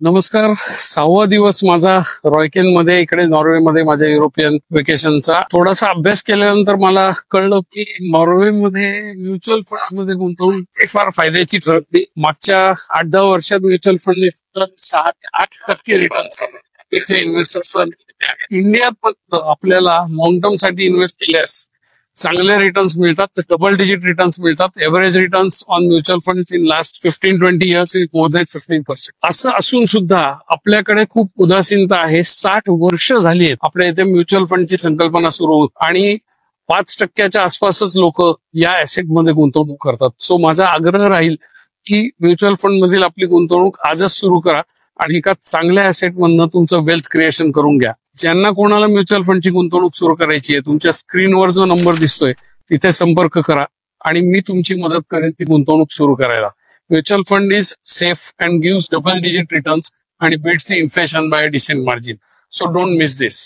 नमस्कार. 6वा दिवस माझा रॉयकेन मध्ये इकडे नॉर्वेमध्ये माझ्या युरोपियन वेकेशनचा. थोडासा अभ्यास केल्यानंतर मला कळलं की नॉर्वेमध्ये म्युच्युअल फंड्स मध्ये गुंतवणूक फार फायद्याची ठरते. मागच्या 8-10 वर्षात म्युच्युअल फंडने 6 ते 8% रिटर्न्स इन्व्हेस्टर्स. इंडियात पण आपल्याला लॉंग टर्म साठी इन्व्हेस्ट केल्यास चांगले रिटर्न्स मिळतात. तर डबल डिजिट रिटर्न्स मिळतात. Average returns on mutual funds in last 15-20 years is more than 15%. असं असून सुद्धा आपल्याकडे खूप उदासीनता आहे. 60 वर्ष झाली आहेत आपल्या इथे म्युच्युअल फंडची संकल्पना सुरू होत आणि 5% आसपासच लोक या ऍसेटमध्ये गुंतवणूक करतात. सो माझा आग्रह राहील की म्युच्युअल फंड मधील आपली गुंतवणूक आजच सुरू करा आणि एका चांगल्या ऍसेट मधनं तुमचं वेल्थ क्रिएशन करून घ्या. ज्यांना कोणाला म्युच्युअल फंडची गुंतवणूक सुरू करायची आहे, तुमच्या स्क्रीनवर जो नंबर दिसतोय तिथे संपर्क करा आणि मी तुमची मदत करेन ती गुंतवणूक सुरू करायला. Mutual fund is safe and gives double digit returns आणि beats the inflation by a decent margin. So don't miss this.